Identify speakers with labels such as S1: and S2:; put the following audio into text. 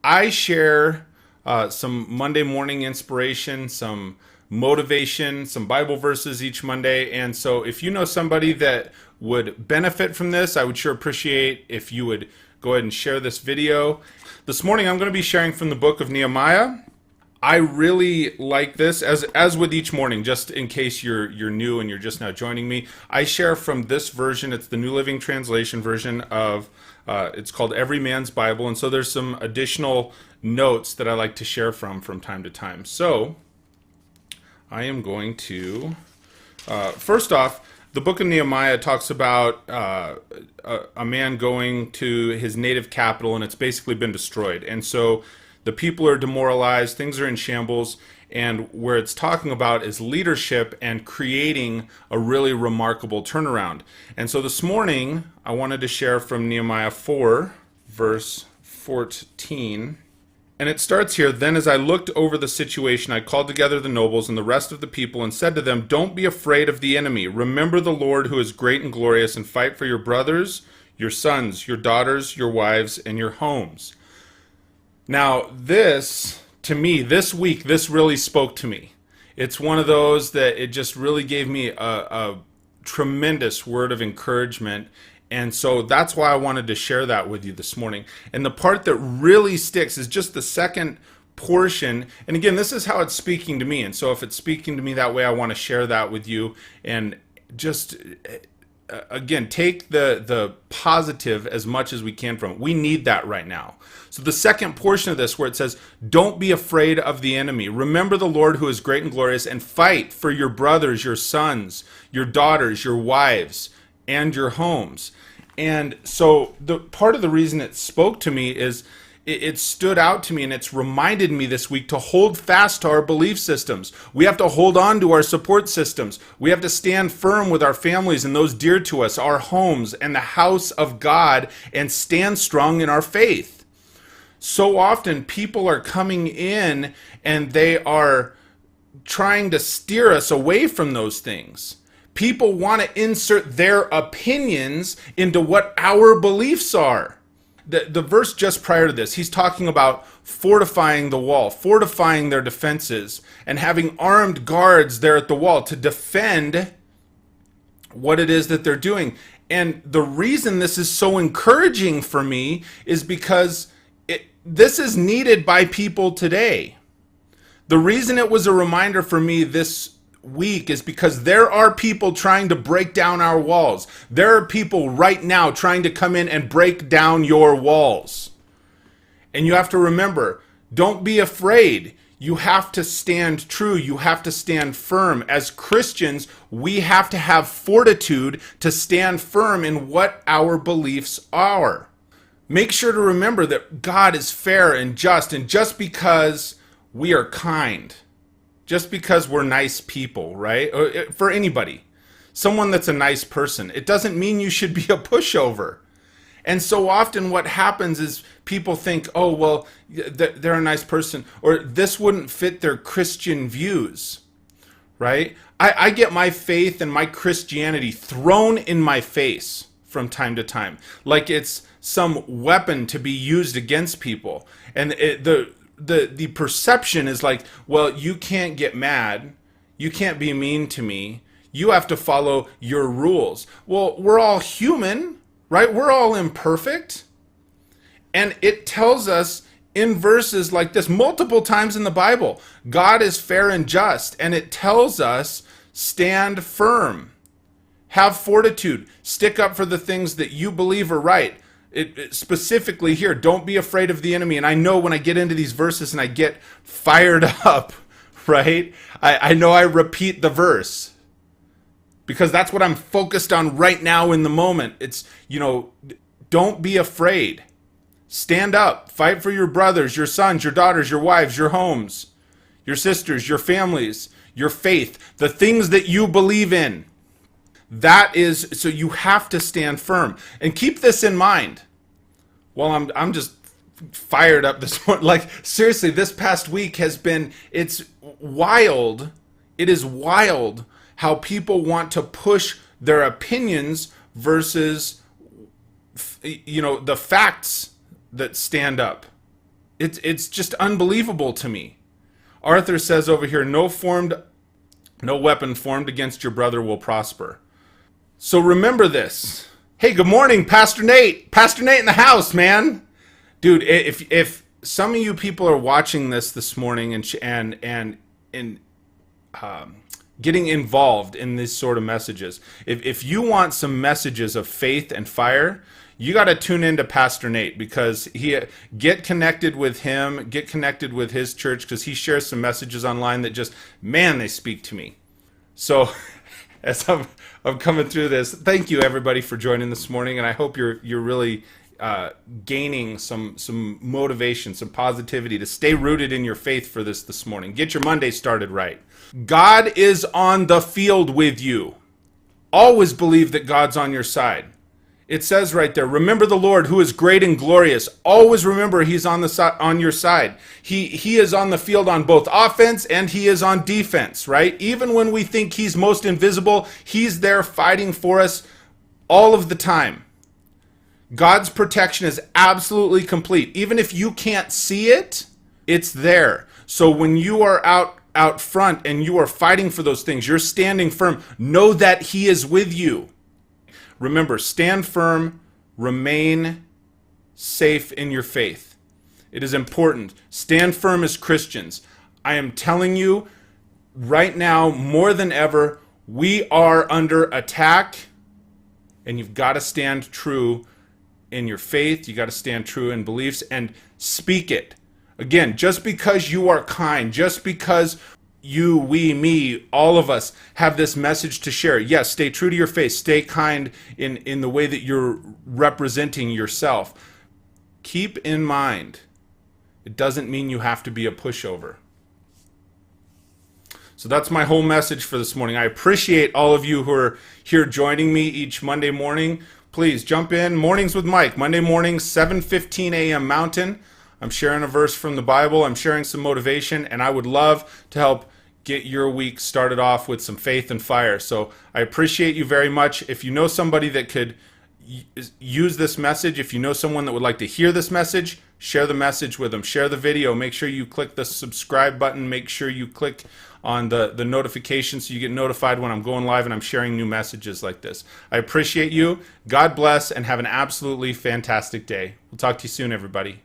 S1: I share some Monday morning inspiration, some motivation, some Bible verses each Monday. And so if you know somebody that would benefit from this, I would sure appreciate if you would go ahead and share this video. This morning I'm going to be sharing from the book of Nehemiah. I really like this, as with each morning, just in case you're new and you're just now joining me. I share from this version. It's the New Living Translation version of, it's called Every Man's Bible. And so there's some additional notes that I like to share from time to time. So I am going to, first off, the book of Nehemiah talks about a man going to his native capital, and it's basically been destroyed. And so the people are demoralized, things are in shambles, and where it's talking about is leadership and creating a really remarkable turnaround. And so this morning, I wanted to share from Nehemiah 4, verse 14. And it starts here, "Then as I looked over the situation, I called together the nobles and the rest of the people and said to them, 'Don't be afraid of the enemy. Remember the Lord who is great and glorious, and fight for your brothers, your sons, your daughters, your wives, and your homes.'" Now, this, to me, this week, this really spoke to me. It's one of those that it just really gave me a tremendous word of encouragement. And so that's why I wanted to share that with you this morning. And the part that really sticks is just the second portion. And again, this is how it's speaking to me. And so if it's speaking to me that way, I want to share that with you. And just again, take the positive as much as we can from it. We need that right now. So the second portion of this, where it says, "Don't be afraid of the enemy. Remember the Lord who is great and glorious, and fight for your brothers, your sons, your daughters, your wives, and your homes." And so the part of the reason it spoke to me is it stood out to me, and it's reminded me this week to hold fast to our belief systems. We have to hold on to our support systems. We have to stand firm with our families and those dear to us, our homes and the house of God, and stand strong in our faith. So often people are coming in and they are trying to steer us away from those things. People want to insert their opinions into what our beliefs are. The verse just prior to this, he's talking about fortifying the wall, fortifying their defenses, and having armed guards there at the wall to defend what it is that they're doing. And the reason this is so encouraging for me is because this is needed by people today. The reason it was a reminder for me this week is because there are people trying to break down our walls. There are people right now trying to come in and break down your walls. And you have to remember, don't be afraid. You have to stand true. You have to stand firm. As Christians, we have to have fortitude to stand firm in what our beliefs are. Make sure to remember that God is fair and just because we are kind, just because we're nice people, right? For anybody, someone that's a nice person, it doesn't mean you should be a pushover. And so often what happens is people think, oh, well, they're a nice person, or this wouldn't fit their Christian views, right? I get my faith and my Christianity thrown in my face from time to time, like it's some weapon to be used against people. And the perception is like, well, you can't get mad, you can't be mean to me, you have to follow your rules. Well, we're all human, right? We're all imperfect. And it tells us in verses like this multiple times in the Bible, God is fair and just, and it tells us stand firm, have fortitude, stick up for the things that you believe are right. It specifically here, don't be afraid of the enemy. And I know when I get into these verses and I get fired up, right? I know I repeat the verse because that's what I'm focused on right now in the moment. It's, don't be afraid. Stand up, fight for your brothers, your sons, your daughters, your wives, your homes, your sisters, your families, your faith, the things that you believe in. That is, so you have to stand firm. And keep this in mind. Well, I'm just fired up this morning. Like, seriously, this past week has been, it's wild. It is wild how people want to push their opinions versus, the facts that stand up. It's just unbelievable to me. Arthur says over here, no weapon formed against your brother will prosper. So remember this. Hey, good morning, Pastor Nate. Pastor Nate in the house, man. Dude, if some of you people are watching this morning and getting involved in these sort of messages, if you want some messages of faith and fire, you got to tune into Pastor Nate, because get connected with him, get connected with his church, because he shares some messages online that just, man, they speak to me. So as I'm coming through this, thank you everybody for joining this morning, and I hope you're really gaining some motivation, some positivity to stay rooted in your faith for this morning. Get your Monday started right. God is on the field with you. Always believe that God's on your side. It says right there, remember the Lord who is great and glorious. Always remember he's on your side. He is on the field on both offense and he is on defense, right? Even when we think he's most invisible, he's there fighting for us all of the time. God's protection is absolutely complete. Even if you can't see it, it's there. So when you are out front and you are fighting for those things, you're standing firm. Know that he is with you. Remember, stand firm, remain safe in your faith. It is important. Stand firm as Christians. I am telling you right now, more than ever, we are under attack, and you've got to stand true in your faith. You got to stand true in beliefs and speak it. Again, just because you are kind, just because you, we, me, all of us have this message to share. Yes, stay true to your faith. Stay kind in the way that you're representing yourself. Keep in mind, it doesn't mean you have to be a pushover. So that's my whole message for this morning. I appreciate all of you who are here joining me each Monday morning. Please jump in. Mornings with Mike. Monday mornings, 7:15 a.m. Mountain. I'm sharing a verse from the Bible. I'm sharing some motivation, and I would love to help get your week started off with some faith and fire. So I appreciate you very much. If you know somebody that could use this message, if you know someone that would like to hear this message, share the message with them. Share the video. Make sure you click the subscribe button. Make sure you click on the notification so you get notified when I'm going live and I'm sharing new messages like this. I appreciate you. God bless, and have an absolutely fantastic day. We'll talk to you soon, everybody.